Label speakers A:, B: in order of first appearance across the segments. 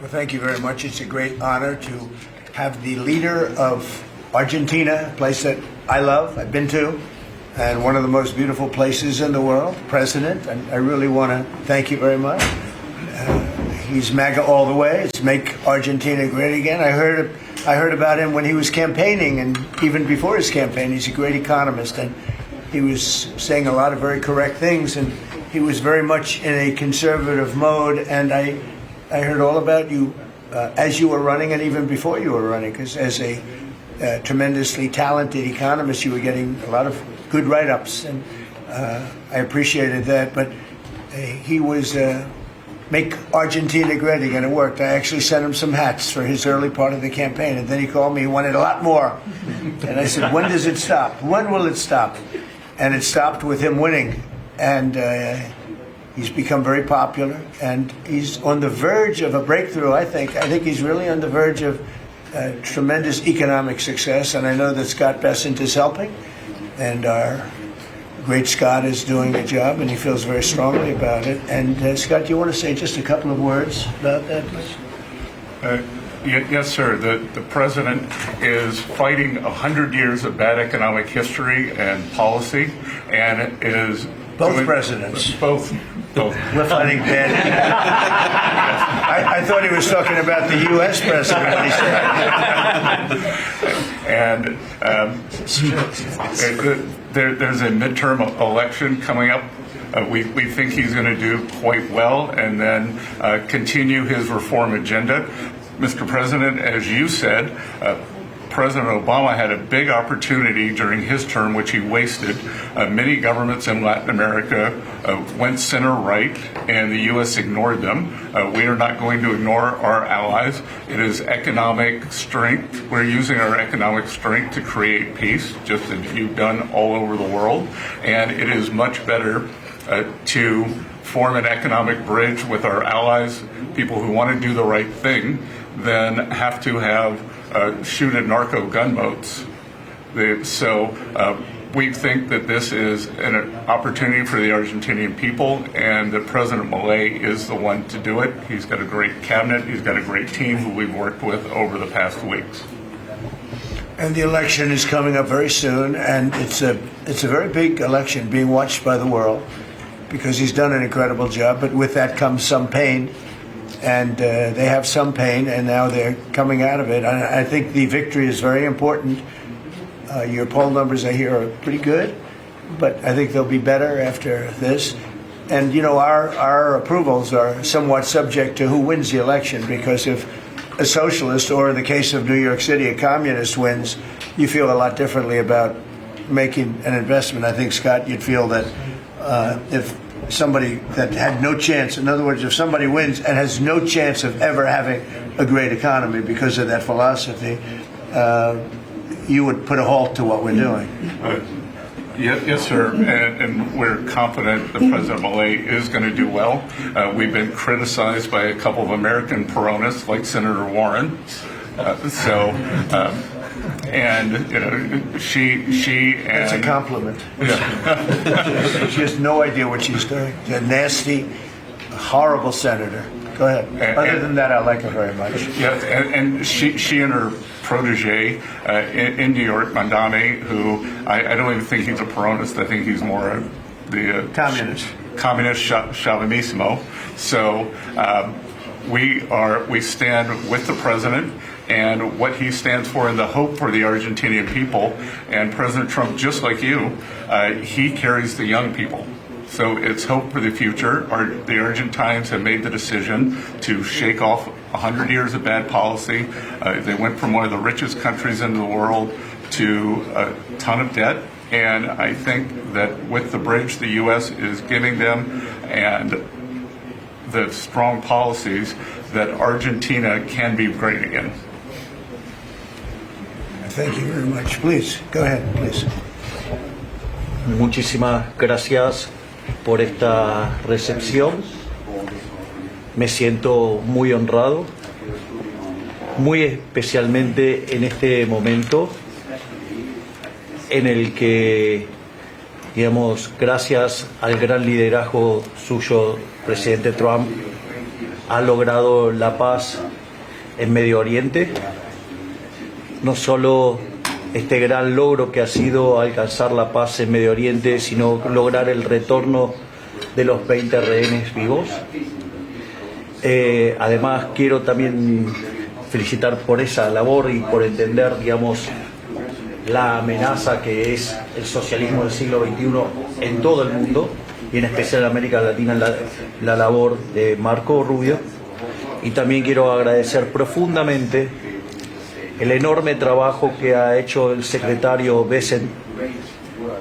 A: Well, thank you very much. It's a great honor to have the leader of Argentina, a place that I love, I've been to, and one of the most beautiful places in the world, President. And I really want to thank you very much. He's MAGA all the way. It's Make Argentina Great Again. I heard about him when he was campaigning, and even before his campaign. He's a great economist, and he was saying a lot of very correct things, and he was very much in a conservative mode. And I heard all about you as you were running and even before you were running, because as a tremendously talented economist, you were getting a lot of good write-ups, and I appreciated that. But he was Make Argentina Great Again. It worked. I actually sent him some hats for his early part of the campaign, and then he called me. He wanted a lot more, and I said, "When does it stop? When will it stop?" And it stopped with him winning, and he's become very popular, and he's on the verge of a breakthrough. I think he's really on the verge of tremendous economic success, and I know that Scott Bessent is helping, and our great Scott is doing a job, and he feels very strongly about it. And Scott, do you want to say just a couple of words about that, please?
B: Yes, sir. The president is fighting 100 years of bad economic history and policy, and is
A: both presidents.
B: Both.
A: We're fighting bad. I thought he was talking about the U.S. president when he said.
B: And there's a midterm election coming up. We think he's going to do quite well, and then continue his reform agenda. Mr. President, as you said, President Obama had a big opportunity during his term, which he wasted. Many governments in Latin America went center-right, and the U.S. ignored them. We are not going to ignore our allies. It is economic strength. We're using our economic strength to create peace, just as you've done all over the world. And it is much better to form an economic bridge with our allies, people who want to do the right thing, than have to shoot at narco gunboats. So we think that this is an opportunity for the Argentinian people, and that President Milei is the one to do it. He's got a great cabinet. He's got a great team who we've worked with over the past weeks.
A: And the election is coming up very soon, and it's a very big election being watched by the world, because he's done an incredible job. But with that comes some pain. And they have some pain, and now they're coming out of it. And I think the victory is very important. Your poll numbers, I hear, are pretty good, but I think they'll be better after this. And, you know, our approvals are somewhat subject to who wins the election, because if a socialist, or in the case of New York City, a communist wins, you feel a lot differently about making an investment. I think, Scott, you'd feel that if somebody that had no chance, in other words, if somebody wins and has no chance of ever having a great economy because of that philosophy, you would put a halt to what we're doing.
B: Yes, sir, and we're confident that President Milei is going to do well. We've been criticized by a couple of American Peronists, like Senator Warren. And you know, she and
A: that's a compliment.
B: Yeah.
A: She has no idea what she's doing. She's a nasty, horrible senator. Go ahead. Other than that, I like her very much.
B: Yes, and she and her protege in New York, Mandani, who I don't even think he's a Peronist. I think he's more the communist Chauvinismo. So we stand with the president and what he stands for, and the hope for the Argentinian people. And President Trump, just like you, he carries the young people. So it's hope for the future. The Argentines have made the decision to shake off 100 years of bad policy. They went from one of the richest countries in the world to a ton of debt. And I think that with the bridge the U.S. is giving them and the strong policies, that Argentina can be great again.
A: Thank you very much. Please, go ahead, please.
C: Muchísimas gracias por esta recepción. Me siento muy honrado, muy especialmente en este momento en el que, digamos, gracias al gran liderazgo suyo, presidente Trump, ha logrado la paz en Medio Oriente. No solo este gran logro que ha sido alcanzar la paz en Medio Oriente, sino lograr el retorno de los 20 rehenes vivos. Además, quiero también felicitar por esa labor y por entender, digamos, la amenaza que es el socialismo del siglo XXI en todo el mundo, y en especial en América Latina, la labor de Marco Rubio. Y también quiero agradecer profundamente el enorme trabajo que ha hecho el secretario Besen,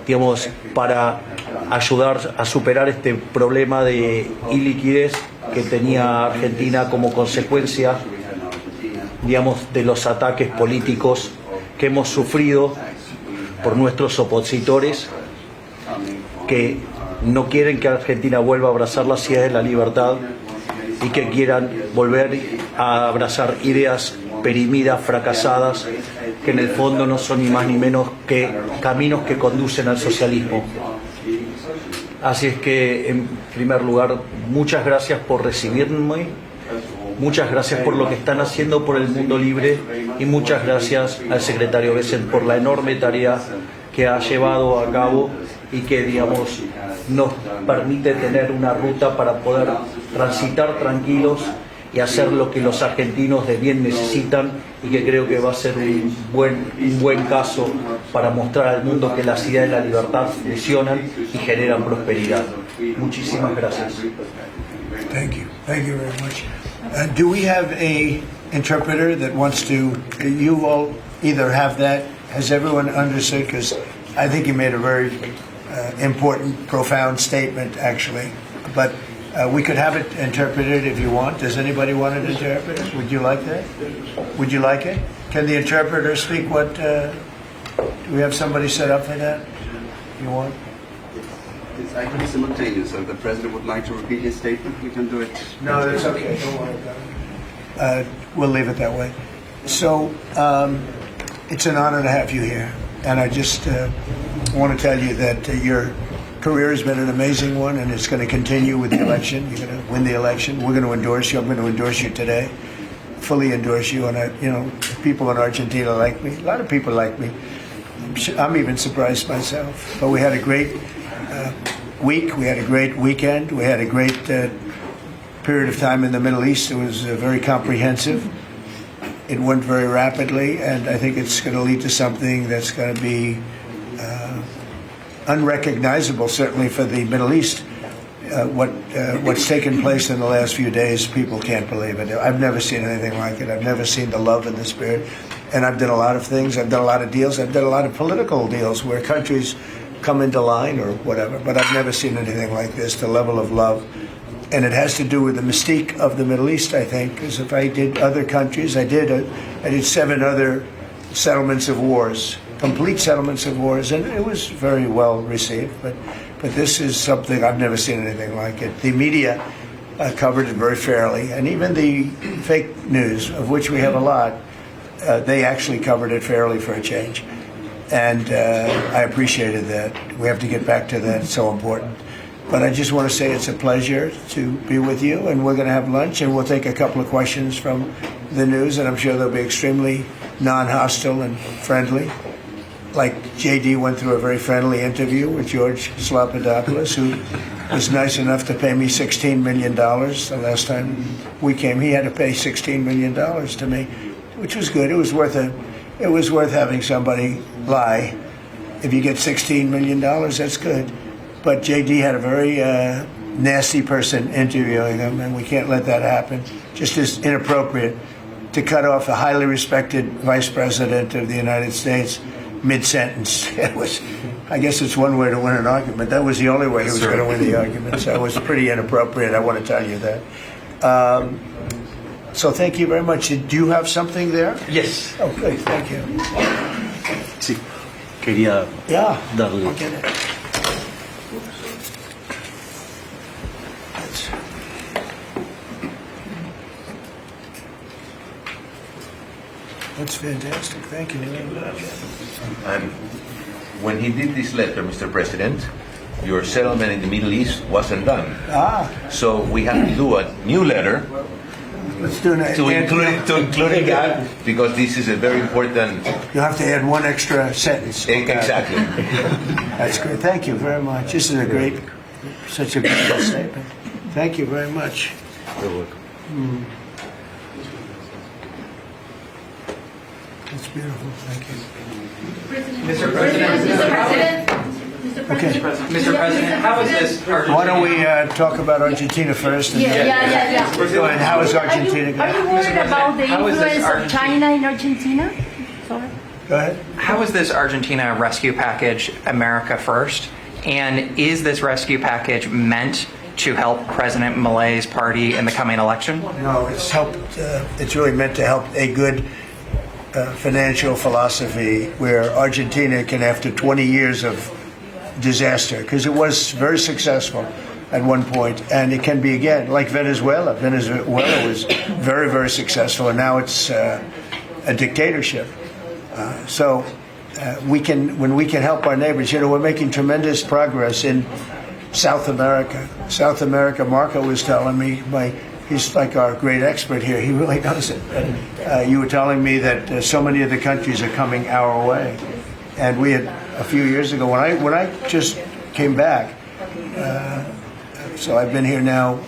C: digamos, para ayudar a superar este problema de iliquidez que tenía Argentina como consecuencia, digamos, de los ataques políticos que hemos sufrido por nuestros opositores, que no quieren que Argentina vuelva a abrazar las ideas de la libertad y que quieran volver a abrazar ideas perimidas, fracasadas, que en el fondo no son ni más ni menos que caminos que conducen al socialismo. Así es que, en primer lugar, muchas gracias por recibirme, muchas gracias por lo que están haciendo por el mundo libre y muchas gracias al secretario Besen por la enorme tarea que ha llevado a cabo y que, digamos, nos permite tener una ruta para poder transitar tranquilos y hacer lo que los argentinos de bien necesitan, y que creo que va a ser un buen caso para mostrar al mundo que las ideas de la libertad funcionan y generan prosperidad. Muchísimas gracias.
A: Thank you very much. Do we have a interpreter that wants to? You all either have that. Has everyone understood? Because I think you made a very important, profound statement, actually. But we could have it interpreted if you want. Does anybody want it interpreted? Would you like that? Would you like it? Can the interpreter speak what? Do we have somebody set up for that? You want?
D: It's actually simultaneous, so if the President would like to repeat his statement, we can do it.
A: No, that's okay. Don't worry about it. We'll leave it that way. So, it's an honor to have you here. And I just want to tell you that your career has been an amazing one, and it's going to continue with the election. You're going to win the election. We're going to endorse you. I'm going to endorse you today. Fully endorse you. And, people in Argentina like me. A lot of people like me. I'm even surprised myself. But we had a great week. We had a great weekend. We had a great period of time in the Middle East. It was very comprehensive. It went very rapidly, and I think it's going to lead to something that's going to be unrecognizable, certainly for the Middle East. What's taken place in the last few days, people can't believe it. I've never seen anything like it. I've never seen the love and the spirit. And I've done a lot of things. I've done a lot of deals. I've done a lot of political deals where countries come into line or whatever. But I've never seen anything like this, the level of love. And it has to do with the mystique of the Middle East, I think, because if I did other countries, I did 7 other settlements of wars, complete settlements of wars, and it was very well received. But this is something I've never seen anything like it. The media covered it very fairly, and even the fake news, of which we have a lot, they actually covered it fairly for a change. And I appreciated that. We have to get back to that. It's so important. But I just want to say it's a pleasure to be with you, and we're going to have lunch, and we'll take a couple of questions from the news, and I'm sure they'll be extremely non-hostile and friendly. Like JD went through a very friendly interview with George Slopadopoulous, who was nice enough to pay me $16 million the last time we came. He had to pay $16 million to me, which was good. It was worth having somebody lie. If you get $16 million, that's good. But JD had a very nasty person interviewing him, and we can't let that happen. Just as inappropriate to cut off a highly respected vice president of the United States mid-sentence. I guess it's one way to win an argument. That was the only way he was going to win the argument. So it was pretty inappropriate, I want to tell you that. So thank you very much. Do you have something there?
C: Yes.
A: Oh, good. Thank you.
C: Sí. Quería darle.
A: I'll get it. That's fantastic. Thank you very much.
E: And when he did this letter, Mr. President, your settlement in the Middle East wasn't done. So we had to do a new letter
A: Let's do it.
E: to include that because this is a very important.
A: You'll have to add one extra sentence.
E: Exactly.
A: That's great. Thank you very much. This is such a good statement. Thank you very much.
C: You're welcome.
A: That's beautiful. Thank you.
F: Mr. President,
A: Okay.
F: Mr. President, how is this
A: Why don't we talk about Argentina first? And
G: Yeah.
A: Go ahead. How is Argentina
G: Are you
A: going?
G: worried about the
F: How is this
G: influence of China in Argentina? Sorry.
A: Go ahead.
F: How is this Argentina rescue package America first? And is this rescue package meant to help President Milei's party in the coming election?
A: No, it's helped. It's really meant to help a good financial philosophy where Argentina can, after 20 years of disaster, because it was very successful at one point, and it can be again, like Venezuela. Venezuela was very, very successful, and now it's a dictatorship. So when we can help our neighbors, we're making tremendous progress in South America. South America, Marco was telling me, he's like our great expert here. He really knows it. You were telling me that so many of the countries are coming our way, and we had a few years ago when I just came back. So I've been here now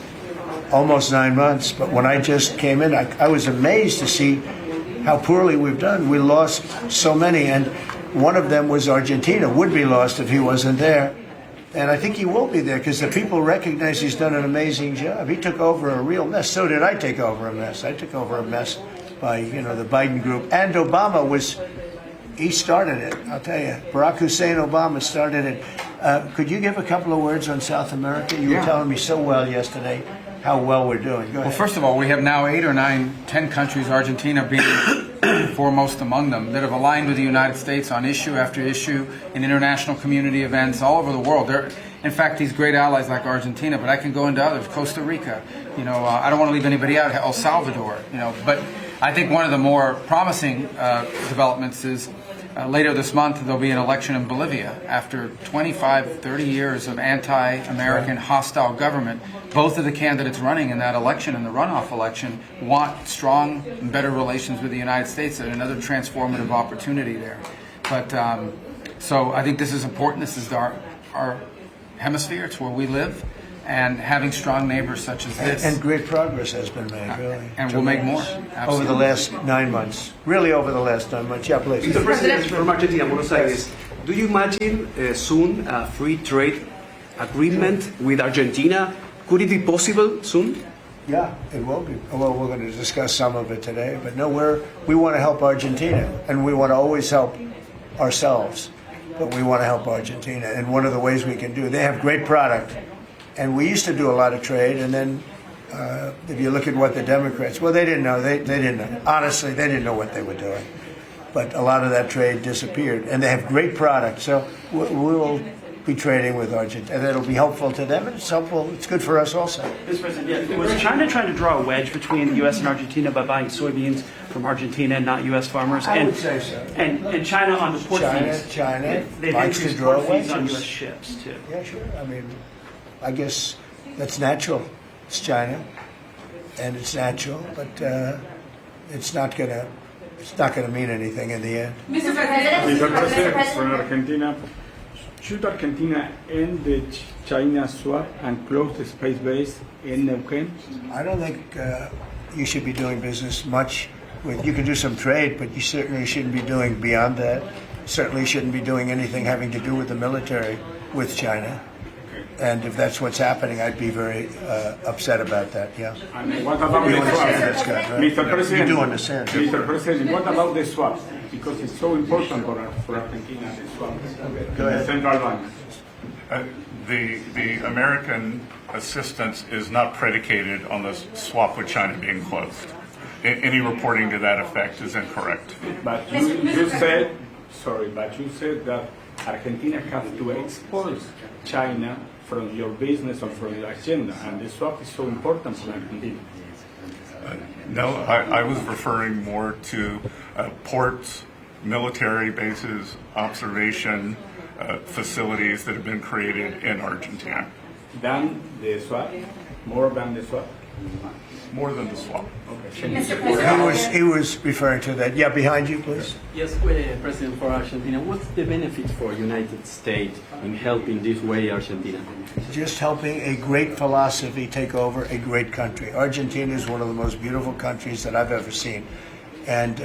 A: almost 9 months. But when I just came in, I was amazed to see how poorly we've done. We lost so many, and one of them was Argentina. Would be lost if he wasn't there. And I think he will be there because the people recognize he's done an amazing job. He took over a real mess. So did I take over a mess. I took over a mess by, the Biden group. And Obama he started it, I'll tell you. Barack Hussein Obama started it. Could you give a couple of words on South America? You were telling me so well yesterday how well we're doing. Go ahead.
H: Well, first of all, we have now 8 or 9, 10 countries, Argentina being foremost among them, that have aligned with the United States on issue after issue in international community events all over the world. They're, in fact, these great allies like Argentina, but I can go into others, Costa Rica, I don't want to leave anybody out, El Salvador, but I think one of the more promising developments is later this month there'll be an election in Bolivia after 25, 30 years of anti-American hostile government. Both of the candidates running in that election, in the runoff election, want strong and better relations with the United States and another transformative opportunity there. But so I think this is important. This is our hemisphere. It's where we live. And having strong neighbors such as this.
A: And great progress has been made, really.
H: And we'll make more. Absolutely.
A: Over the last 9 months. Really over the last 9 months. Yeah, please.
I: Mr. President, from Argentina, Buenos Aires, do you imagine soon a free trade agreement with Argentina? Could it be possible soon?
A: Yeah, it will be. Well, we're going to discuss some of it today. But no, we want to help Argentina. And we want to always help ourselves. But we want to help Argentina. And one of the ways we can do it, they have great product. And we used to do a lot of trade, and then if you look at what the Democrats, well, they didn't know. They didn't know. Honestly, they didn't know what they were doing. But a lot of that trade disappeared, and they have great product. So we will be trading with Argentina, and it'll be helpful to them, and it's helpful. It's good for us also.
J: Mr. President, was China trying to draw a wedge between the U.S. and Argentina by buying soybeans from Argentina and not U.S. farmers?
A: I would say so.
J: And China on the port fees.
A: China
J: they've
A: likes to
J: increased
A: draw
J: port fees on
A: wedges.
J: U.S. ships too.
A: Yeah, sure. I mean, I guess that's natural. It's China, and it's natural, but it's not gonna mean anything in the end.
G: Mr. President,
K: Mr. President, from Argentina, should Argentina end the China swap and close the space base in Neuquén?
A: I don't think you should be doing business much with. You can do some trade, but you certainly shouldn't be doing beyond that. Certainly shouldn't be doing anything having to do with the military with China. And if that's what's happening, I'd be very upset about that. Yeah.
K: And what about
A: You
K: the swap?
A: understand that, Scott, right?
K: Mr. President,
A: You do understand.
K: Mr. President, what about the swap? Because it's so important for Argentina, the swap.
A: Go ahead.
K: Central bank.
B: The American assistance is not predicated on the swap with China being closed. Any reporting to that effect is incorrect.
K: But you said that Argentina has to export China from your business or from your agenda, and the swap is so important for Argentina.
B: No, I was referring more to ports, military bases, observation facilities that have been created in Argentina.
K: Than the swap? More than the swap?
B: More than the swap.
A: He was referring to that. Yeah, behind you, please.
L: Yes, President, for Argentina, what's the benefit for United States in helping this way Argentina?
A: Just helping a great philosophy take over a great country. Argentina is one of the most beautiful countries that I've ever seen. And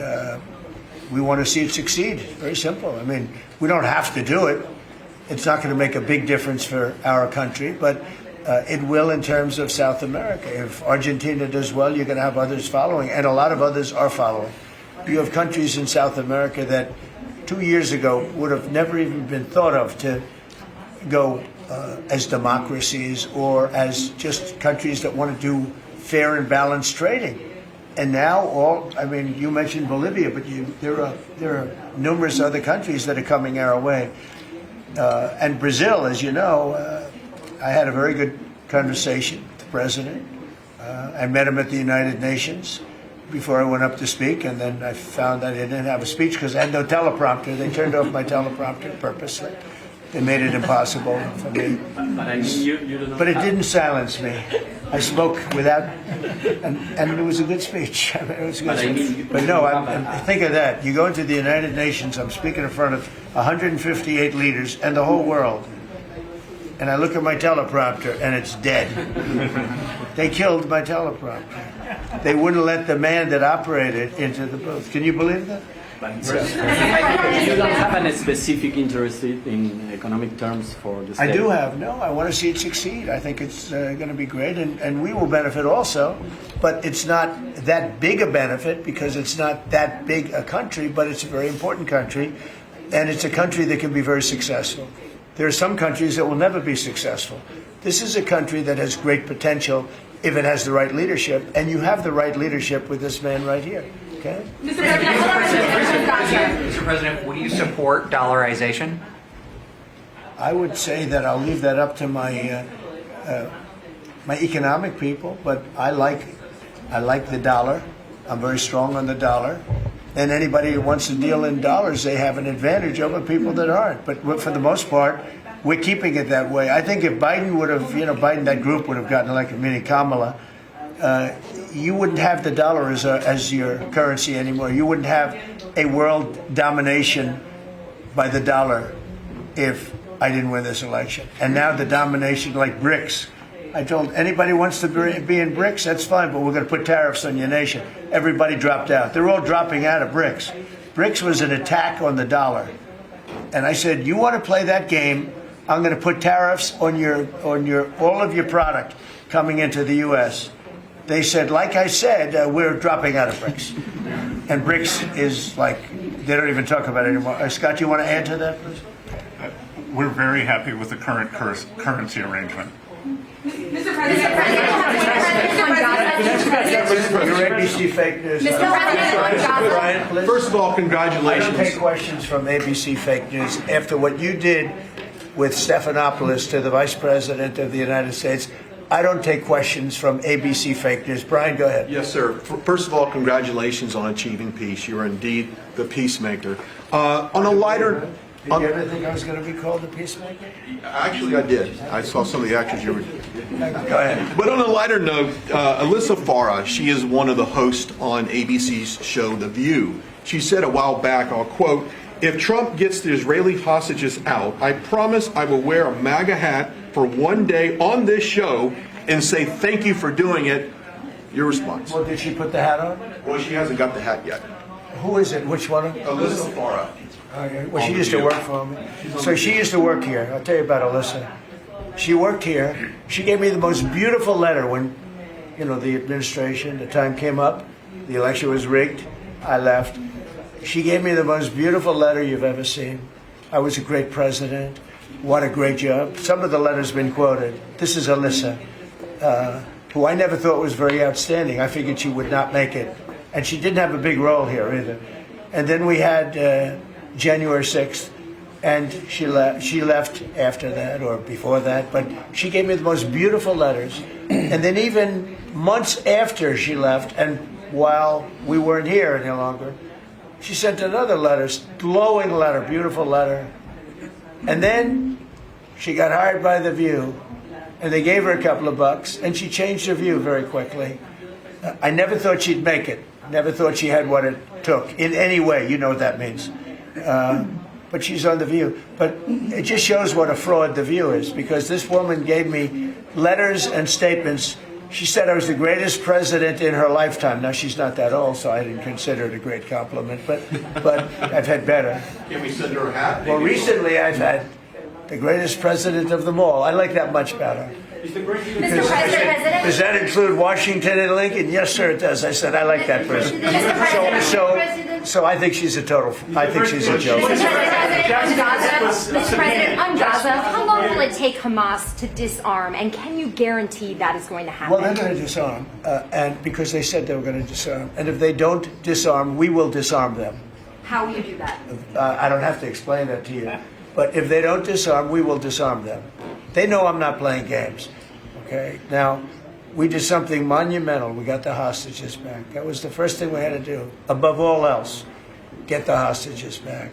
A: we want to see it succeed. Very simple. I mean, we don't have to do it. It's not going to make a big difference for our country, but it will in terms of South America. If Argentina does well, you're going to have others following, and a lot of others are following. You have countries in South America that 2 years ago would have never even been thought of to go as democracies or as just countries that want to do fair and balanced trading. And now you mentioned Bolivia, but there are numerous other countries that are coming our way. And Brazil, as you know, I had a very good conversation with the president. I met him at the United Nations before I went up to speak, and then I found I didn't have a speech because I had no teleprompter. They turned off my teleprompter purposely. They made it impossible for me. But it didn't silence me. I spoke without, and it was a good speech. I mean, it was a good speech. But no, think of that. You go into the United Nations, I'm speaking in front of 158 leaders and the whole world. And I look at my teleprompter, and it's dead. They killed my teleprompter. They wouldn't let the man that operated into the booth. Can you believe that?
L: You don't have any specific interest in economic terms for the state?
A: I do have. No, I want to see it succeed. I think it's going to be great, and we will benefit also. But it's not that big a benefit because it's not that big a country, but it's a very important country, and it's a country that can be very successful. There are some countries that will never be successful. This is a country that has great potential if it has the right leadership, and you have the right leadership with this man right here. Okay?
F: Mr. President, would you support dollarization?
A: I would say that I'll leave that up to my my economic people, but I like the dollar. I'm very strong on the dollar. And anybody who wants to deal in dollars, they have an advantage over people that aren't. But for the most part, we're keeping it that way. I think if Biden would have, that group would have gotten elected, meaning Kamala, you wouldn't have the dollar as your currency anymore. You wouldn't have a world domination by the dollar if I didn't win this election. And now the domination, like BRICS. I told anybody who wants to be in BRICS, that's fine, but we're going to put tariffs on your nation. Everybody dropped out. They're all dropping out of BRICS. BRICS was an attack on the dollar. And I said, you want to play that game, I'm going to put tariffs on all of your product coming into the U.S. They said, like I said, we're dropping out of BRICS. And BRICS is like, they don't even talk about it anymore. Scott, you want to add to that, please?
B: We're very happy with the current currency arrangement.
G: Mr. President,
A: Your ABC fake news.
G: Mr. President,
A: Brian, please.
M: First of all,
A: I
M: congratulations.
A: don't take questions from ABC fake news. After what you did with Stephanopoulos to the Vice President of the United States, I don't take questions from ABC fake news. Brian, go ahead.
M: Yes, sir. First of all, congratulations on achieving peace. You are indeed the peacemaker. On a lighter...
A: Did you ever think I was going to be called a peacemaker?
M: Actually, I did. I saw some of the actors you were...
A: Go ahead.
M: But on a lighter note, Alyssa Farah, she is one of the hosts on ABC's show The View. She said a while back, I'll quote, "If Trump gets the Israeli hostages out, I promise I will wear a MAGA hat for one day on this show and say thank you for doing it." Your response?
A: Well, did she put the hat on?
M: Well, she hasn't got the hat yet.
A: Who is it? Which one?
M: Alyssa Farah.
A: Okay. Well, she used to work for me. So she used to work here. I'll tell you about Alyssa. She worked here. She gave me the most beautiful letter when, the administration, the time came up, the election was rigged, I left. She gave me the most beautiful letter you've ever seen. I was a great president. What a great job. Some of the letters have been quoted. This is Alyssa, who I never thought was very outstanding. I figured she would not make it. And she didn't have a big role here either. And then we had January 6th, and she left after that or before that, but she gave me the most beautiful letters. And then even months after she left, and while we weren't here any longer, she sent another letter, glowing letter, beautiful letter. And then she got hired by The View, and they gave her a couple of bucks, and she changed her view very quickly. I never thought she'd make it. Never thought she had what it took in any way. You know what that means. But she's on The View. But it just shows what a fraud The View is, because this woman gave me letters and statements. She said I was the greatest president in her lifetime. Now, she's not that old, so I didn't consider it a great compliment, but I've had better.
M: Can we send her a hat?
A: Well, recently I've had the greatest president of them all. I like that much better.
G: Mr. President.
A: Does that include Washington and Lincoln? Yes, sir, it does. I said I like that president. So I think she's a total. I think she's a joke.
G: Mr. President, on Gaza, how long will it take Hamas to disarm, and can you guarantee that is going to happen?
A: Well, they're going to disarm, and because they said they were going to disarm. And if they don't disarm, we will disarm them.
G: How will you do that?
A: I don't have to explain that to you. But if they don't disarm, we will disarm them. They know I'm not playing games. Okay? Now, we did something monumental. We got the hostages back. That was the first thing we had to do. Above all else, get the hostages back.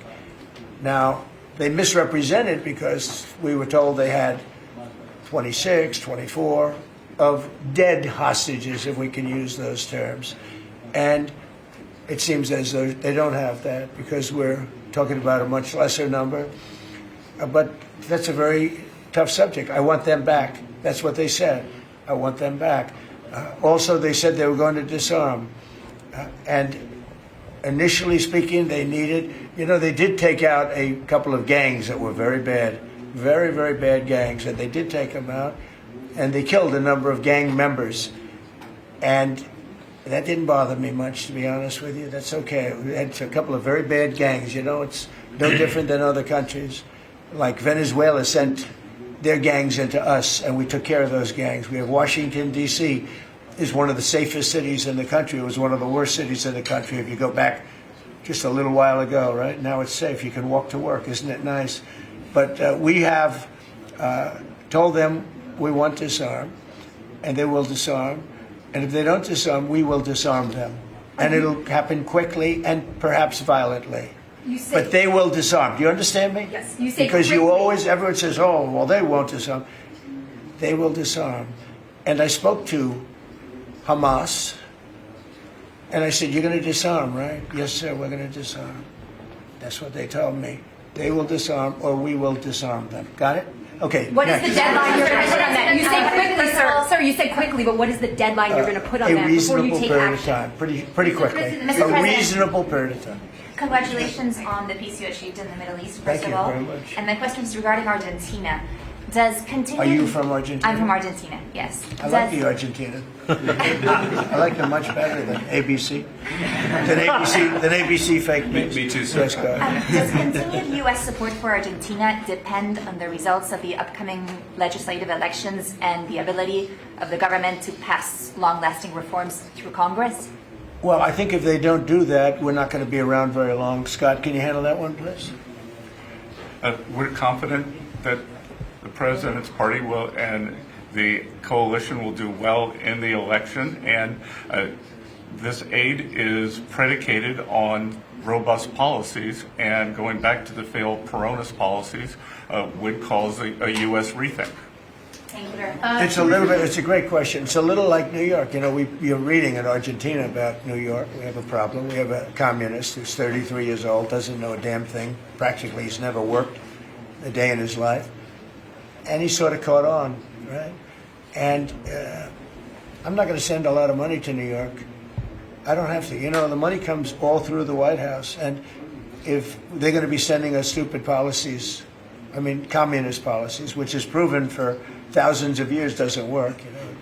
A: Now, they misrepresented because we were told they had 26, 24 of dead hostages, if we can use those terms. And it seems as though they don't have that because we're talking about a much lesser number. But that's a very tough subject. I want them back. That's what they said. I want them back. Also, they said they were going to disarm. And initially speaking, they needed, they did take out a couple of gangs that were very bad, very, very bad gangs, and they did take them out. And they killed a number of gang members. And that didn't bother me much, to be honest with you. That's okay. We had a couple of very bad gangs. It's no different than other countries. Like Venezuela sent their gangs into us, and we took care of those gangs. We have Washington, D.C. is one of the safest cities in the country. It was one of the worst cities in the country if you go back just a little while ago, right? Now it's safe. You can walk to work. Isn't it nice? But we have told them we want to disarm, and they will disarm. And if they don't disarm, we will disarm them. And it'll happen quickly and perhaps violently. But they will disarm. Do you understand me?
G: Yes. You say
A: because
G: quickly.
A: Everyone says, oh, well, they won't disarm. They will disarm. And I spoke to Hamas, and I said, you're going to disarm, right? Yes, sir, we're going to disarm. That's what they told me. They will disarm, or we will disarm them. Got it? Okay.
G: What is the deadline you're going to put on that? You say quickly, sir. Sir, you say quickly, but what is the deadline you're going to put on that before you take action?
A: A reasonable period of time. Pretty quickly. A reasonable period of time.
N: Congratulations on the peace you achieved in the Middle East, first
A: Thank
N: of all.
A: you very much.
N: And my question is regarding Argentina. Does continue?
A: Are you from Argentina?
N: I'm from Argentina, yes.
A: I like the Argentina. I like them much better than ABC. Than ABC fake news.
E: Me too, sir.
A: Yes, go ahead.
N: Does continued U.S. support for Argentina depend on the results of the upcoming legislative elections and the ability of the government to pass long-lasting reforms through Congress?
A: Well, I think if they don't do that, we're not going to be around very long. Scott, can you handle that one, please?
B: We're confident that the president's party will and the coalition will do well in the election, and this aid is predicated on robust policies, and going back to the failed Peronist policies would cause a U.S. rethink.
N: Thank you very much.
A: It's a great question. It's a little like New York. You're reading in Argentina about New York. We have a problem. We have a communist who's 33 years old, doesn't know a damn thing. Practically, he's never worked a day in his life. And he sort of caught on, right? And I'm not going to send a lot of money to New York. I don't have to. The money comes all through the White House. And if they're going to be sending us stupid policies, communist policies, which is proven for thousands of years doesn't work.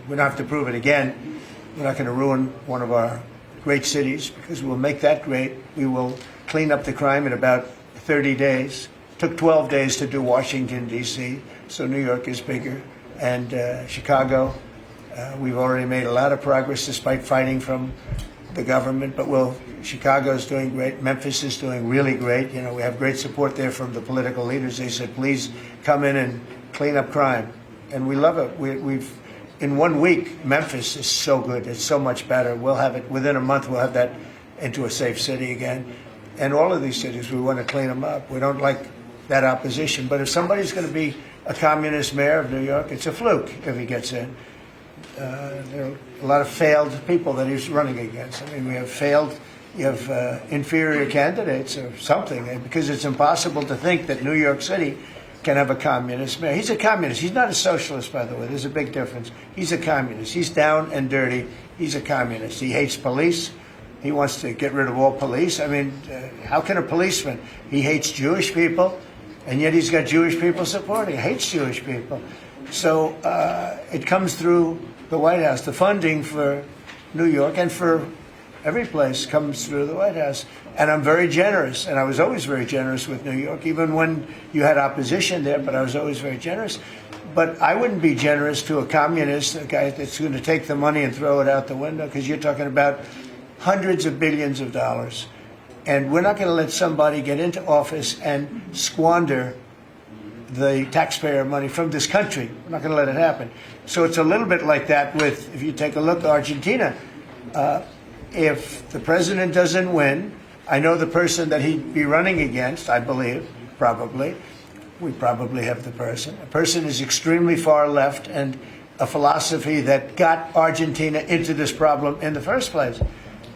A: We don't have to prove it again. We're not going to ruin one of our great cities because we'll make that great. We will clean up the crime in about 30 days. It took 12 days to do Washington, D.C., so New York is bigger. And Chicago, we've already made a lot of progress despite fighting from the government, but Chicago's doing great. Memphis is doing really great. We have great support there from the political leaders. They said, please come in and clean up crime. And we love it. We've in 1 week, Memphis is so good. It's so much better. We'll have it within a month. We'll have that into a safe city again. And all of these cities, we want to clean them up. We don't like that opposition. But if somebody's going to be a communist mayor of New York. It's a fluke if he gets in. There are a lot of failed people that he's running against. I mean, you have inferior candidates or something, because it's impossible to think that New York City can have a communist mayor. He's a communist. He's not a socialist, by the way. There's a big difference. He's a communist. He's down and dirty. He's a communist. He hates police. He wants to get rid of all police. I mean, how can a policeman? He hates Jewish people, and yet he's got Jewish people supporting. He hates Jewish people. So it comes through the White House. The funding for New York and for every place comes through the White House. And I'm very generous, and I was always very generous with New York, even when you had opposition there, but I was always very generous. But I wouldn't be generous to a communist, a guy that's going to take the money and throw it out the window, because you're talking about hundreds of billions of dollars. And we're not going to let somebody get into office and squander the taxpayer money from this country. We're not going to let it happen. So it's a little bit like that with, if you take a look at Argentina, if the president doesn't win, I know the person that he'd be running against, I believe, probably, we probably have the person. A person is extremely far left and a philosophy that got Argentina into this problem in the first place.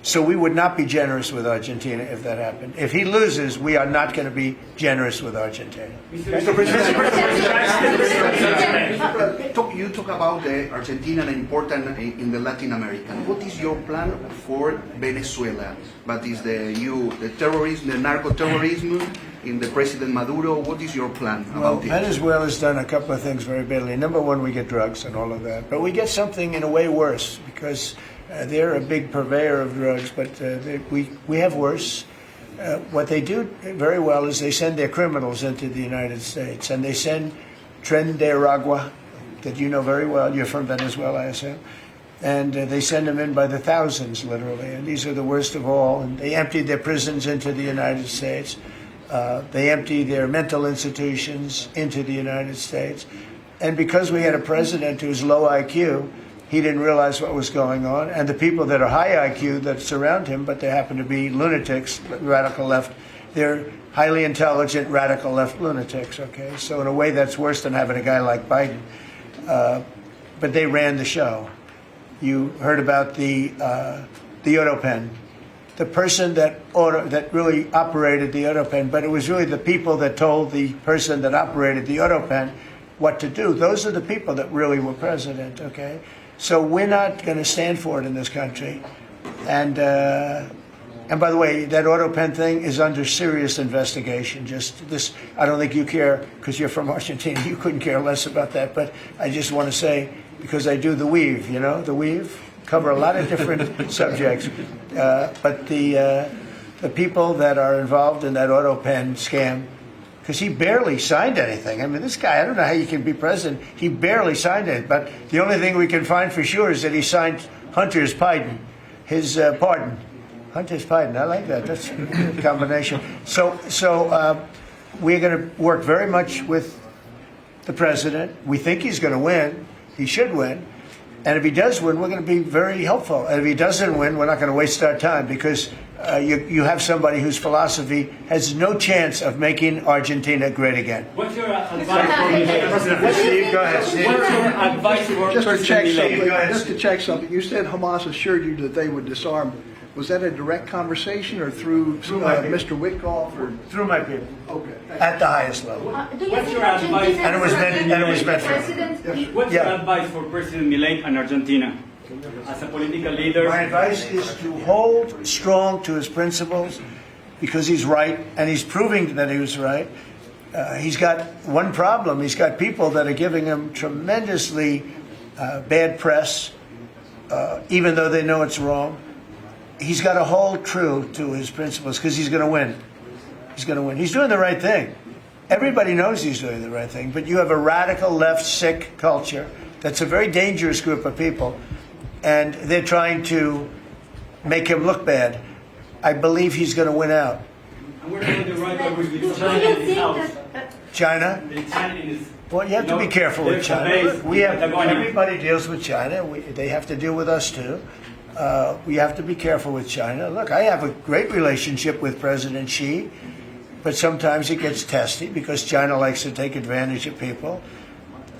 A: So we would not be generous with Argentina if that happened. If he loses, we are not going to be generous with Argentina.
D: Mr. President, you talk about Argentina and important in the Latin American. What is your plan for Venezuela? What is the terrorism, the narco-terrorism in the President Maduro? What is your plan about it?
A: Venezuela's done a couple of things very badly. Number one, we get drugs and all of that. But we get something in a way worse, because they're a big purveyor of drugs, but we have worse. What they do very well is they send their criminals into the United States, and they send Tren de Aragua, that you know very well. You're from Venezuela, I assume. And they send them in by the thousands, literally. And these are the worst of all. And they empty their prisons into the United States. They empty their mental institutions into the United States. And because we had a president who's low IQ, he didn't realize what was going on. And the people that are high IQ that surround him, but they happen to be lunatics, radical left, they're highly intelligent, radical left lunatics, okay? So in a way, that's worse than having a guy like Biden. But they ran the show. You heard about the AutoPen. The person that really operated the AutoPen, but it was really the people that told the person that operated the AutoPen what to do. Those are the people that really were president, okay? So we're not going to stand for it in this country. And by the way, that AutoPen thing is under serious investigation. Just this, I don't think you care, because you're from Argentina, you couldn't care less about that. But I just want to say, because I do the weave, you know, the weave, cover a lot of different subjects. But the people that are involved in that AutoPen scam, because he barely signed anything. I mean, this guy, I don't know how you can be president. He barely signed it. But the only thing we can find for sure is that he signed Hunter's pardon, his pardon. Hunter's pardon, I like that. That's a good combination. So we're going to work very much with the president. We think he's going to win. He should win. And if he does win, we're going to be very helpful. And if he doesn't win, we're not going to waste our time, because you have somebody whose philosophy has no chance of making Argentina great again.
J: What's your advice for
A: Steve, go ahead. Steve.
J: What's your advice for
O: Just to check something, you said Hamas assured you that they would disarm. Was that a direct conversation or through Mr. Witkoff? Or?
A: Through my people.
O: Okay.
A: At the highest level.
J: What's your advice?
A: And it was meant for.
J: What's your advice for President Milei and Argentina as a political leader?
A: My advice is to hold strong to his principles, because he's right, and he's proving that he was right. He's got one problem. He's got people that are giving him tremendously bad press, even though they know it's wrong. He's got to hold true to his principles, because he's going to win. He's going to win. He's doing the right thing. Everybody knows he's doing the right thing, but you have a radical left sick culture that's a very dangerous group of people, and they're trying to make him look bad. I believe he's going to win out.
J: And we're doing the right way with China in his house.
A: China? Well, you have to be careful with China. Everybody deals with China. They have to deal with us too. We have to be careful with China. Look, I have a great relationship with President Xi. but sometimes it gets testy because China likes to take advantage of people,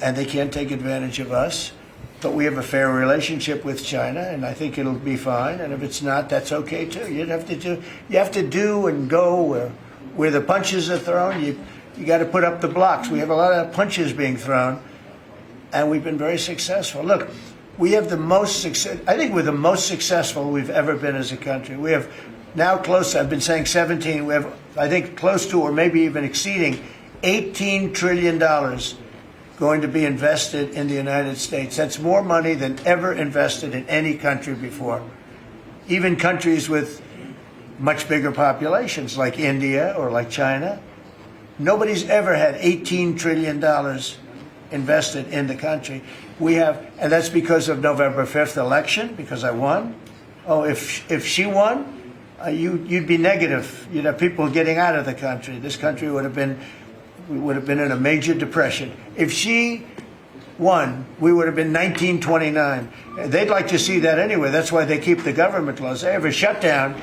A: and they can't take advantage of us. But we have a fair relationship with China, and I think it'll be fine. And if it's not, that's okay too. You have to do and go where the punches are thrown. You got to put up the blocks. We have a lot of punches being thrown, and we've been very successful. Look, we have the most success. I think we're the most successful we've ever been as a country. We have now close. I've been saying 17. We have, I think, close to or maybe even exceeding $18 trillion going to be invested in the United States. That's more money than ever invested in any country before. Even countries with much bigger populations like India or like China. Nobody's ever had $18 trillion invested in the country. We have, and that's because of November 5th election, because I won. Oh, if she won, you'd be negative. You'd have people getting out of the country. This country would have been in a major depression. If she won, we would have been 1929. They'd like to see that anyway. That's why they keep the government closed. They have a shutdown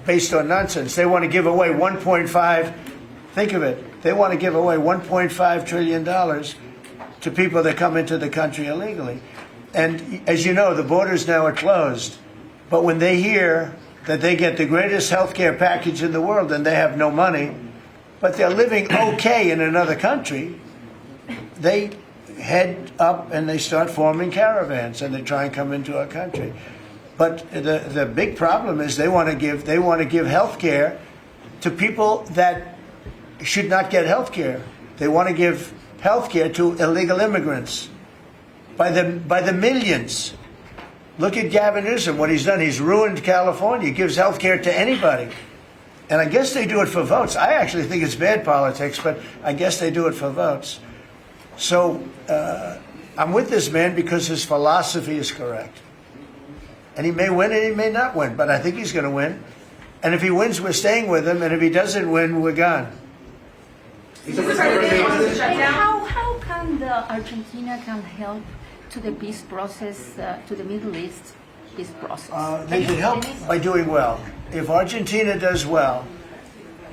A: based on nonsense. They want to give away 1.5, think of it, they want to give away $1.5 trillion to people that come into the country illegally. And as you know, the borders now are closed. But when they hear that they get the greatest health care package in the world and they have no money, but they're living okay in another country, they head up and they start forming caravans and they try and come into our country. But the big problem is they want to give health care to people that should not get health care. They want to give health care to illegal immigrants by the millions. Look at Gavin Newsom, what he's done. He's ruined California. He gives health care to anybody. And I guess they do it for votes. I actually think it's bad politics, but I guess they do it for votes. So I'm with this man because his philosophy is correct. And he may win and he may not win, but I think he's going to win. And if he wins, we're staying with him. And if he doesn't win, we're gone.
P: How can the Argentina can help to the peace process, to the Middle East peace process?
A: They can help by doing well. If Argentina does well,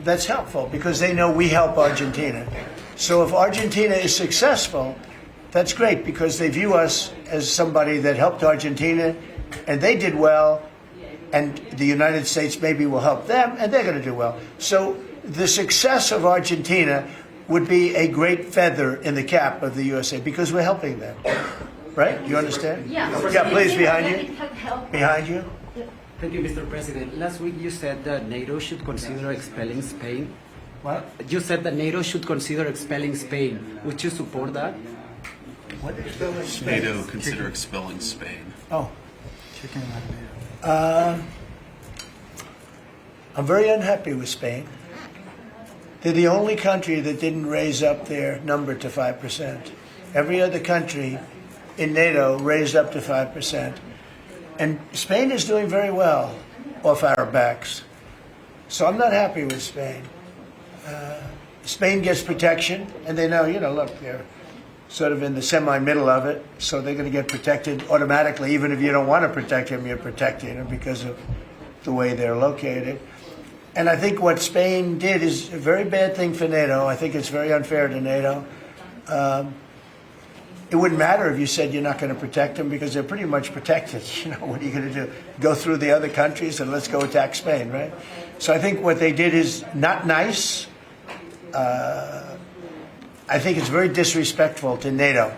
A: that's helpful because they know we help Argentina. So if Argentina is successful, that's great because they view us as somebody that helped Argentina and they did well, and the United States maybe will help them and they're going to do well. So the success of Argentina would be a great feather in the cap of the USA because we're helping them. Right? You understand?
P: Yeah.
A: Yeah, please, behind you. Behind you.
Q: Thank you, Mr. President. Last week you said that NATO should consider expelling Spain.
A: What?
Q: You said that NATO should consider expelling Spain. Would you support that?
A: What?
R: NATO consider expelling Spain.
A: Oh. I'm very unhappy with Spain. They're the only country that didn't raise up their number to 5%. Every other country in NATO raised up to 5%. And Spain is doing very well off our backs. So I'm not happy with Spain. Spain gets protection, and they know, look, they're sort of in the semi-middle of it, so they're going to get protected automatically. Even if you don't want to protect them, you're protecting them because of the way they're located. And I think what Spain did is a very bad thing for NATO. I think it's very unfair to NATO. It wouldn't matter if you said you're not going to protect them because they're pretty much protected. What are you going to do? Go through the other countries and let's go attack Spain, right? So I think what they did is not nice. I think it's very disrespectful to NATO.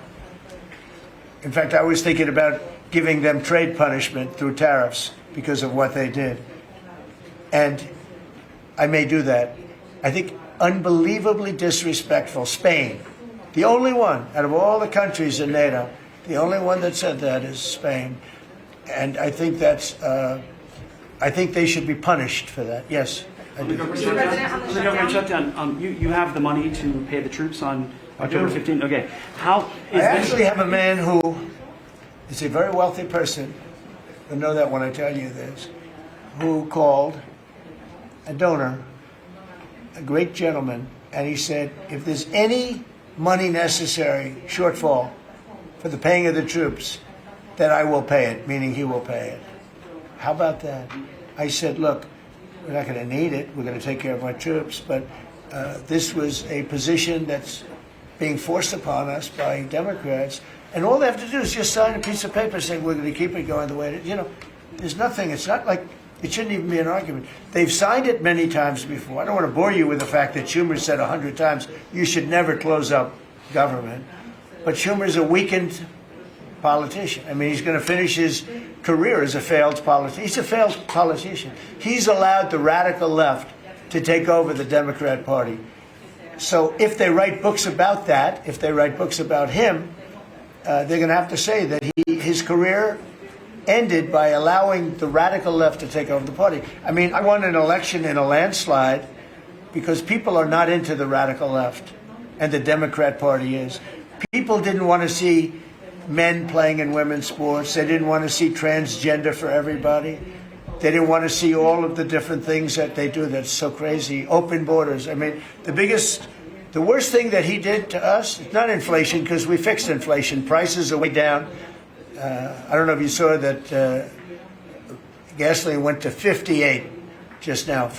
A: In fact, I was thinking about giving them trade punishment through tariffs because of what they did. And I may do that. I think unbelievably disrespectful. Spain, the only one out of all the countries in NATO, the only one that said that is Spain. And I think I think they should be punished for that. Yes.
J: On the government shutdown, you have the money to pay the troops on October 15th. Okay.
A: I actually have a man who is a very wealthy person. You'll know that when I tell you this. Who called a donor, a great gentleman, and he said, if there's any money necessary, shortfall, for the paying of the troops, then I will pay it, meaning he will pay it. How about that? I said, look, we're not going to need it. We're going to take care of our troops. But This was a position that's being forced upon us by Democrats, and all they have to do is just sign a piece of paper saying we're going to keep it going the way it is. You know, there's nothing. It's not like it shouldn't even be an argument. They've signed it many times before. I don't want to bore you with the fact that Schumer said 100 times you should never close up government, but Schumer's a weakened politician. I mean, he's going to finish his career as a failed politician. He's a failed politician. He's allowed the radical left to take over the Democrat Party. So if they write books about that, if they write books about him, they're going to have to say that his career ended by allowing the radical left to take over the party. I mean, I won an election in a landslide because people are not into the radical left, and the Democrat Party is. People didn't want to see men playing in women's sports. They didn't want to see transgender for everybody. They didn't want to see all of the different things that they do that's so crazy. Open borders. I mean, the worst thing that he did to us, it's not inflation, because we fixed inflation. Prices are way down. I don't know if you saw that gasoline went to 58 just now.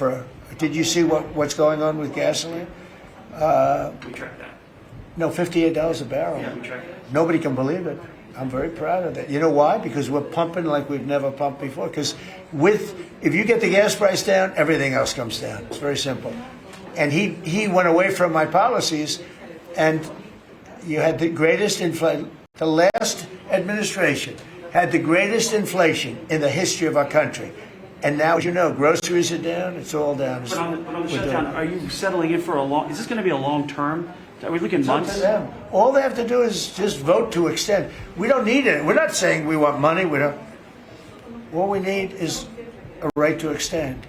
A: Did you see what's going on with gasoline?
J: We track that.
A: No, $58 a barrel.
J: Yeah, we track that.
A: Nobody can believe it. I'm very proud of that. You know why? Because we're pumping like we've never pumped before. Because if you get the gas price down, everything else comes down. It's very simple. And he went away from my policies, and you had the greatest inflation. The last administration had the greatest inflation in the history of our country. And now, as you know, groceries are down. It's all down.
J: But on the shutdown, are you settling in for is this going to be a long term? Are we looking months?
A: It's up to them. All they have to do is just vote to extend. We don't need it. We're not saying we want money. We don't. All we need is a right to extend.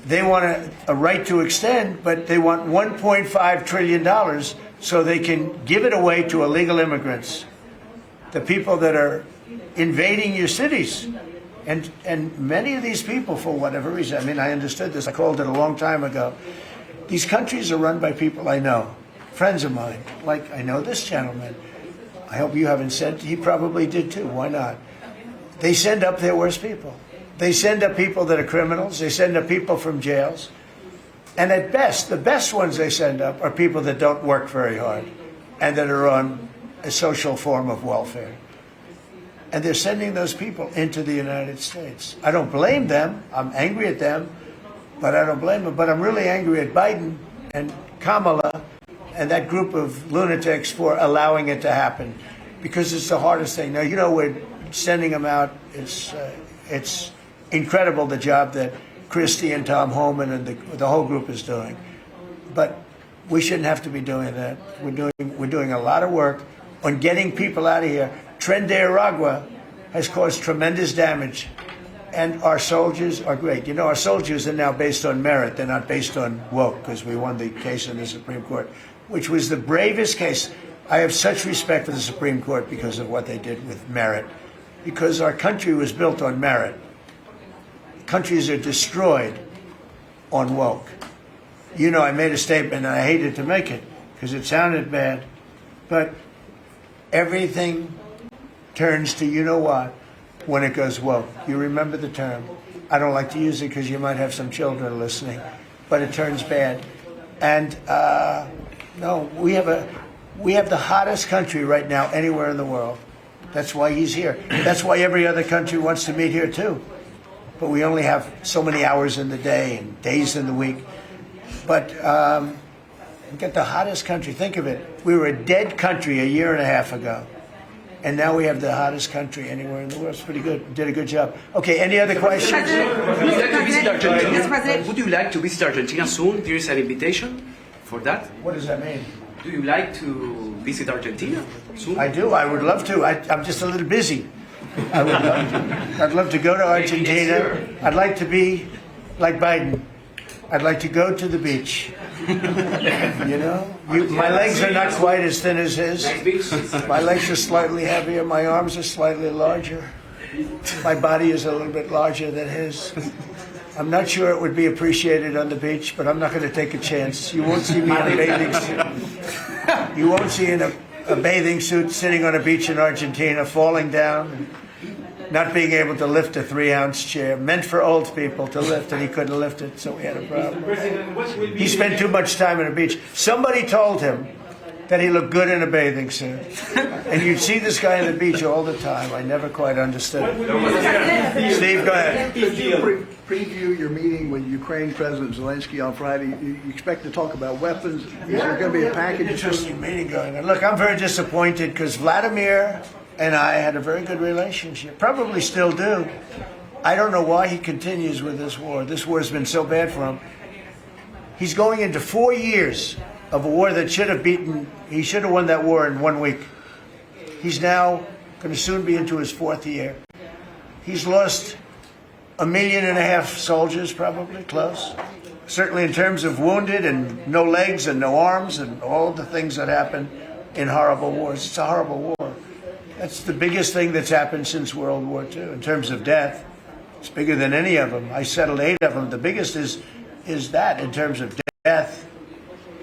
A: They want a right to extend, but they want $1.5 trillion so they can give it away to illegal immigrants, the people that are invading your cities. And many of these people, for whatever reason, I mean, I understood this. I called it a long time ago. These countries are run by people I know. Friends of mine, like I know this gentleman. I hope you haven't said, he probably did too. Why not? They send up their worst people. They send up people that are criminals. They send up people from jails. And at best, the best ones they send up are people that don't work very hard and that are on a social form of welfare. And they're sending those people into the United States. I don't blame them. I'm angry at them, but I don't blame them. But I'm really angry at Biden and Kamala and that group of lunatics for allowing it to happen, because it's the hardest thing. Now, you know, we're sending them out. It's incredible the job that Christie and Tom Homan and the whole group is doing. But we shouldn't have to be doing that. We're doing a lot of work on getting people out of here. Tren de Aragua has caused tremendous damage, and our soldiers are great. You know, our soldiers are now based on merit. They're not based on woke, because we won the case in the Supreme Court, which was the bravest case. I have such respect for the Supreme Court because of what they did with merit, because our country was built on merit. Countries are destroyed on woke. You know, I made a statement, and I hated to make it because it sounded bad, but everything turns to you know what when it goes woke. You remember the term. I don't like to use it because you might have some children listening, but it turns bad. And no, we have the hottest country right now anywhere in the world. That's why he's here. That's why every other country wants to meet here too. But we only have so many hours in the day and days in the week. But we get the hottest country. Think of it. We were a dead country a year and a half ago. And now we have the hottest country anywhere in the world. It's pretty good. Did a good job. Okay, any other questions?
I: Would you like to visit Argentina? Would you like to visit Argentina soon? There is an invitation for that.
A: What does that mean?
I: Do you like to visit Argentina soon?
A: I do. I would love to. I'm just a little busy. I'd love to go to Argentina. I'd like to be like Biden. I'd like to go to the beach. You know? My legs are not quite as thin as his. My legs are slightly heavier. My arms are slightly larger. My body is a little bit larger than his. I'm not sure it would be appreciated on the beach, but I'm not going to take a chance. You won't see me in a bathing suit. You won't see in a bathing suit sitting on a beach in Argentina, falling down. not being able to lift a 3-ounce chair, meant for old people to lift, and he couldn't lift it, so we had a problem. He spent too much time on the beach. Somebody told him that he looked good in a bathing suit. And you'd see this guy on the beach all the time. I never quite understood. Steve, go ahead.
O: Could you preview your meeting with Ukraine President Zelensky on Friday? You expect to talk about weapons? Is there going to be a package?
A: Interesting meeting going on. Look, I'm very disappointed because Vladimir and I had a very good relationship. Probably still do. I don't know why he continues with this war. This war has been so bad for him. He's going into 4 years of a war that should have beaten, he should have won that war in 1 week. He's now going to soon be into his 4th year. He's lost 1.5 million soldiers, probably, close. Certainly in terms of wounded and no legs and no arms and all the things that happen in horrible wars. It's a horrible war. That's the biggest thing that's happened since World War II in terms of death. It's bigger than any of them. I settled 8 of them. The biggest is that in terms of death.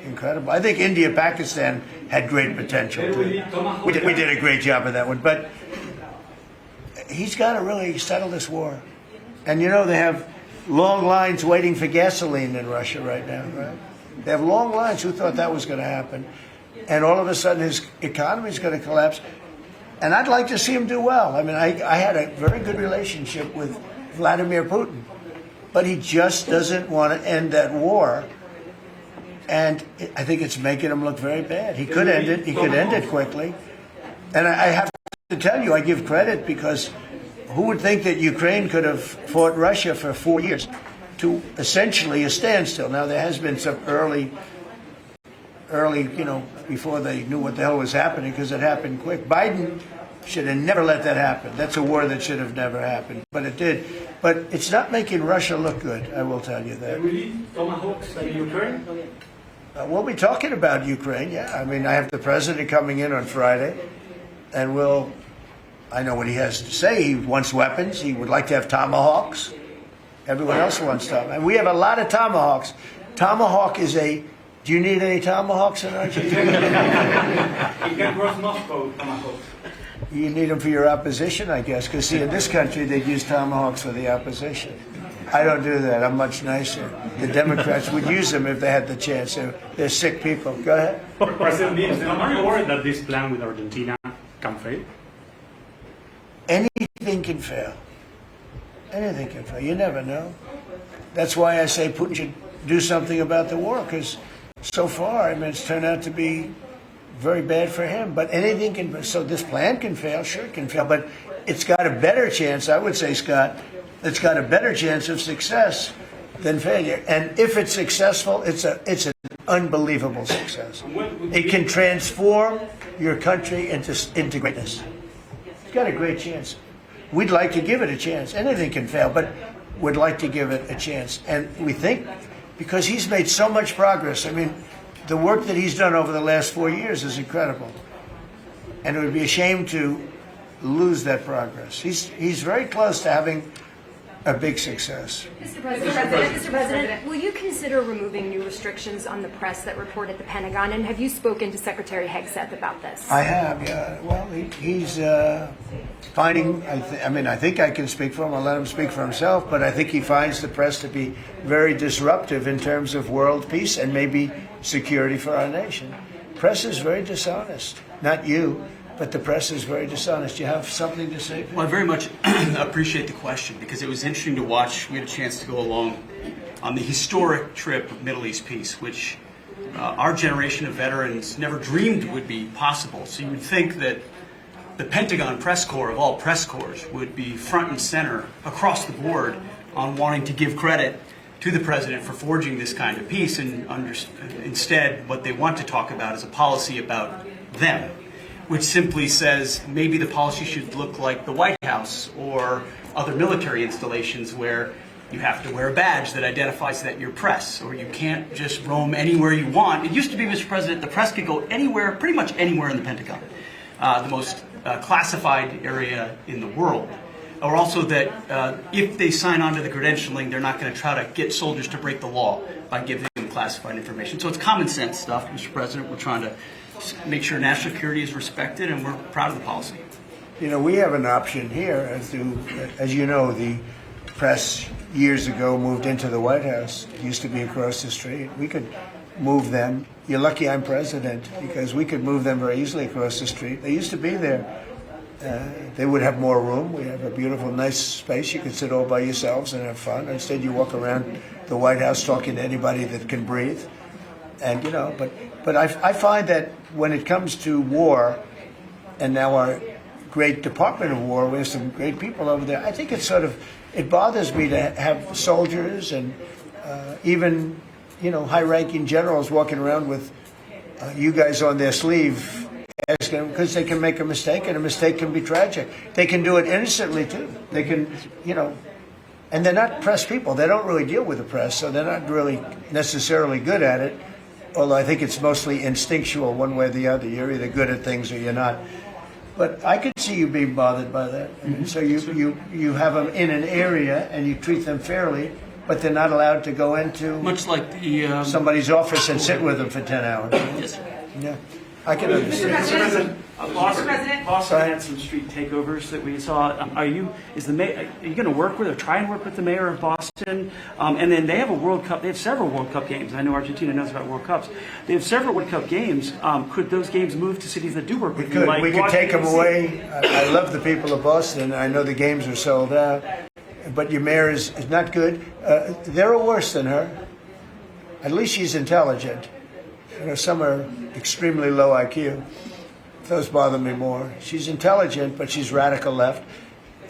A: Incredible. I think India, Pakistan had great potential too. We did a great job of that one, but he's got to really settle this war. And you know they have long lines waiting for gasoline in Russia right now, right? They have long lines. Who thought that was going to happen? And all of a sudden his economy is going to collapse. And I'd like to see him do well. I mean, I had a very good relationship with Vladimir Putin, but he just doesn't want to end that war. And I think it's making him look very bad. He could end it. He could end it quickly. And I have to tell you, I give credit because who would think that Ukraine could have fought Russia for 4 years to essentially a standstill? Now, there has been some early, before they knew what the hell was happening, because it happened quick. Biden should have never let that happen. That's a war that should have never happened. But it did. But it's not making Russia look good, I will tell you that.
J: Tomahawks in Ukraine?
A: We'll be talking about Ukraine, yeah. I mean, I have the president coming in on Friday, and I know what he has to say. He wants weapons. He would like to have tomahawks. Everyone else wants tomahawks. And we have a lot of tomahawks. Tomahawk is do you need any tomahawks in Argentina?
J: You can cross Moscow with tomahawks.
A: You need them for your opposition, I guess, because see, in this country, they'd use tomahawks for the opposition. I don't do that. I'm much nicer. The Democrats would use them if they had the chance. They're sick people. Go ahead.
J: President Nixon, are you worried that this plan with Argentina can fail?
A: Anything can fail. Anything can fail. You never know. That's why I say Putin should do something about the war, because so far, I mean, it's turned out to be very bad for him. But anything can. So this plan can fail. Sure, it can fail. But it's got a better chance, I would say, Scott. It's got a better chance of success than failure. And if it's successful, it's an unbelievable success. It can transform your country into greatness. It's got a great chance. We'd like to give it a chance. Anything can fail, but we'd like to give it a chance. And we think, because he's made so much progress, I mean, the work that he's done over the last 4 years is incredible. And it would be a shame to lose that progress. He's very close to having a big success.
G: Mr. President, will you consider removing new restrictions on the press that report at the Pentagon? And have you spoken to Secretary Hegseth about this?
A: I have, yeah. Well, he's finding, I think I can speak for him. I'll let him speak for himself, but I think he finds the press to be very disruptive in terms of world peace and maybe security for our nation. Press is very dishonest. Not you, but the press is very dishonest. You have something to say, Pete?
R: Well, I very much appreciate the question because it was interesting to watch. We had a chance to go along on the historic trip of Middle East peace, which our generation of veterans never dreamed would be possible. So you would think that the Pentagon press corps of all press corps would be front and center across the board on wanting to give credit to the president for forging this kind of peace, and instead what they want to talk about is a policy about them, which simply says maybe the policy should look like the White House or other military installations where you have to wear a badge that identifies that you're press, or you can't just roam anywhere you want. It used to be, Mr. President, the press could go anywhere, pretty much anywhere in the Pentagon, the most classified area in the world. Or also that if they sign on to the credentialing, they're not going to try to get soldiers to break the law by giving them classified information. So it's common sense stuff, Mr. President. We're trying to make sure national security is respected, and we're proud of the policy.
A: we have an option here. As you know, the press years ago moved into the White House. It used to be across the street. We could move them. You're lucky I'm president, because we could move them very easily across the street. They used to be there. They would have more room. We have a beautiful, nice space. You could sit all by yourselves and have fun. Instead, you walk around the White House talking to anybody that can breathe. And, but I find that when it comes to war, and now our great Department of War, we have some great people over there, I think it bothers me to have soldiers and even, high-ranking generals walking around with you guys on their sleeve, because they can make a mistake, and a mistake can be tragic. They can do it innocently, too. They can, and they're not press people. They don't really deal with the press, so they're not really necessarily good at it, although I think it's mostly instinctual one way or the other. You're either good at things or you're not. But I could see you being bothered by that. So you have them in an area, and you treat them fairly, but they're not allowed to go into
R: much like the
A: somebody's office and sit with them for 10 hours.
R: Yes, sir.
A: Yeah, I can understand.
J: Boston had some street takeovers that we saw. Are you going to work with or try and work with the mayor of Boston? And then they have a World Cup. They have several World Cup games. I know Argentina knows about World Cups. They have several World Cup games. Could those games move to cities that do work with you?
A: We could take them away. I love the people of Boston. I know the games are sold out. But your mayor is not good. They're worse than her. At least she's intelligent. Some are extremely low IQ. Those bother me more. She's intelligent, but she's radical left.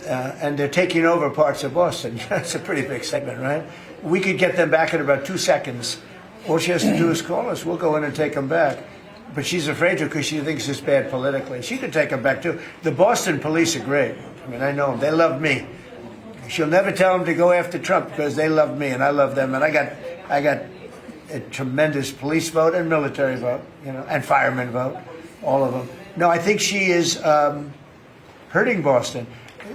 A: And they're taking over parts of Boston. That's a pretty big segment, right? We could get them back in about 2 seconds. All she has to do is call us. We'll go in and take them back. But she's afraid to, because she thinks it's bad politically. She could take them back, too. The Boston police are great. I know them. They love me. She'll never tell them to go after Trump, because they love me and I love them. And I got a tremendous police vote and military vote, and fireman vote, all of them. No, I think she is hurting Boston.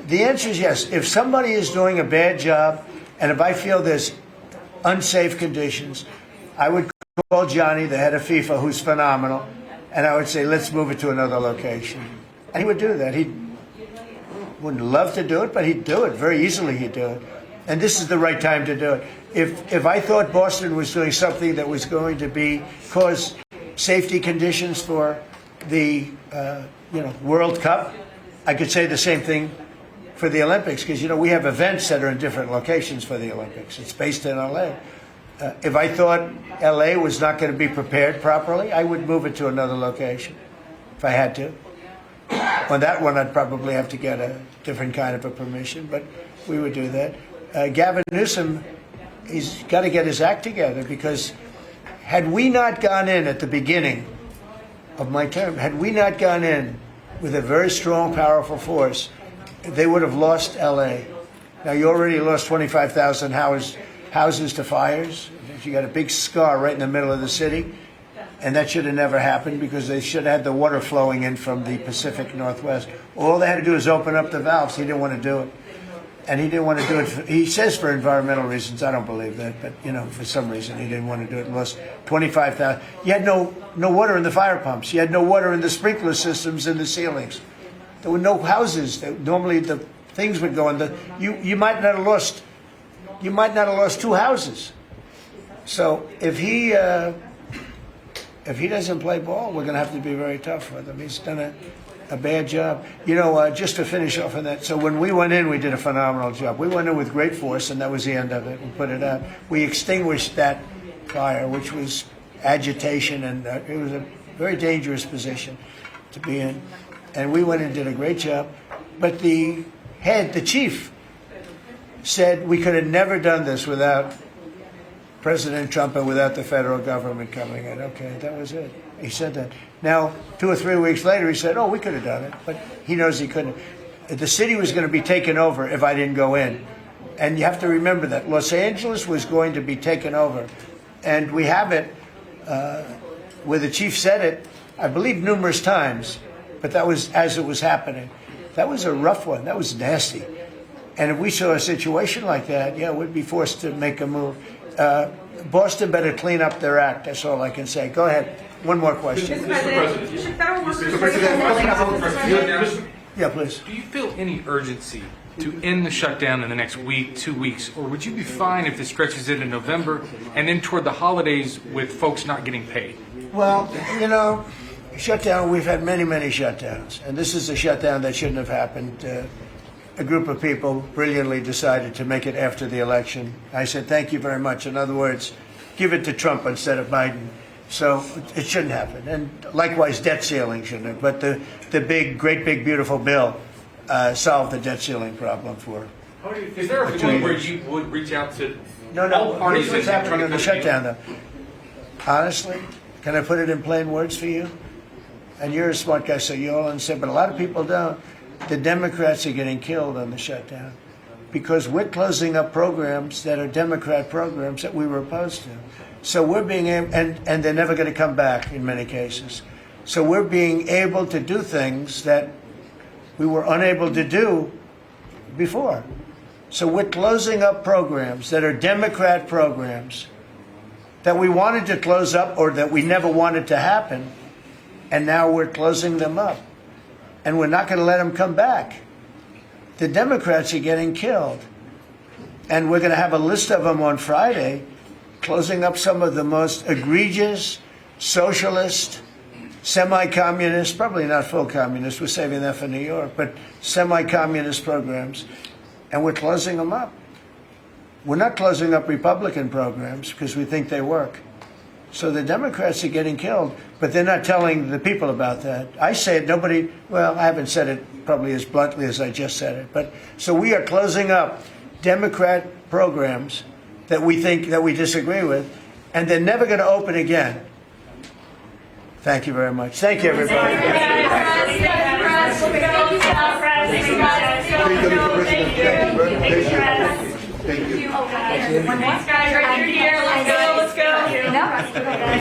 A: The answer is yes. If somebody is doing a bad job, and if I feel there's unsafe conditions, I would call Johnny, the head of FIFA, who's phenomenal, and I would say, let's move it to another location. And he would do that. He wouldn't love to do it, but he'd do it. Very easily he'd do it. And this is the right time to do it. If I thought Boston was doing something that was going to cause safety conditions for the World Cup, I could say the same thing for the Olympics, because we have events that are in different locations for the Olympics. It's based in LA. If I thought LA was not going to be prepared properly, I would move it to another location if I had to. On that one, I'd probably have to get a different kind of a permission, but we would do that. Gavin Newsom, he's got to get his act together, because had we not gone in at the beginning of my term, had we not gone in with a very strong, powerful force, they would have lost L.A. Now, you already lost 25,000 houses to fires. You got a big scar right in the middle of the city, and that should have never happened, because they should have had the water flowing in from the Pacific Northwest. All they had to do is open up the valves. He didn't want to do it. And he didn't want to do it. He says for environmental reasons. I don't believe that, but for some reason he didn't want to do it. Lost 25,000. You had no water in the fire pumps. You had no water in the sprinkler systems in the ceilings. There were no houses. Normally the things would go in. You might not have lost. You might not have lost 2 houses. So if he doesn't play ball, we're going to have to be very tough with him. He's done a bad job. Just to finish off on that, so when we went in, we did a phenomenal job. We went in with great force, and that was the end of it. We put it out. We extinguished that fire, which was agitation, and it was a very dangerous position to be in. And we went and did a great job. But the chief, said we could have never done this without President Trump and without the federal government coming in. Okay, that was it. He said that. Now, 2 or 3 weeks later, he said, oh, we could have done it. But he knows he couldn't. The city was going to be taken over if I didn't go in. And you have to remember that. Los Angeles was going to be taken over. And we have it where the chief said it, I believe, numerous times. But that was as it was happening. That was a rough one. That was nasty. And if we saw a situation like that, yeah, we'd be forced to make a move. Boston better clean up their act. That's all I can say. Go ahead. One more question.
S: Mr. President, should federal workers
A: Yeah, please.
S: Do you feel any urgency to end the shutdown in the next week, 2 weeks, or would you be fine if this stretches into November and then toward the holidays with folks not getting paid?
A: Well, you know, shutdown, we've had many, many shutdowns, and this is a shutdown that shouldn't have happened. A group of people brilliantly decided to make it after the election. I said, thank you very much. In other words, give it to Trump instead of Biden. So it shouldn't happen. And likewise, debt ceiling shouldn't have. But the big, great big, beautiful bill solved the debt ceiling problem for
S: Is there a point where you would reach out to
A: No,
S: all parties
A: here's what's
S: and
A: happening
S: try
A: in
S: to
A: the
S: come to a deal?
A: shutdown, though. Honestly, can I put it in plain words for you? And you're a smart guy, so you all understand, but a lot of people don't. The Democrats are getting killed on the shutdown because we're closing up programs that are Democrat programs that we were opposed to. So we're being able, and they're never going to come back in many cases. So we're being able to do things that we were unable to do before. So we're closing up programs that are Democrat programs that we wanted to close up or that we never wanted to happen, and now we're closing them up. And we're not going to let them come back. The Democrats are getting killed. And we're going to have a list of them on Friday, closing up some of the most egregious, socialist, semi-communist, probably not full communist, we're saving that for New York, but semi-communist programs, and we're closing them up. We're not closing up Republican programs because we think they work. So the Democrats are getting killed, but they're not telling the people about that. I say it, nobody, well, I haven't said it probably as bluntly as I just said it, but so we are closing up Democrat programs that we think, that we disagree with, and they're never going to open again. Thank you very much. Thank you, everybody.
D: Thank you.
N: Thanks, guys. Right here. Let's go.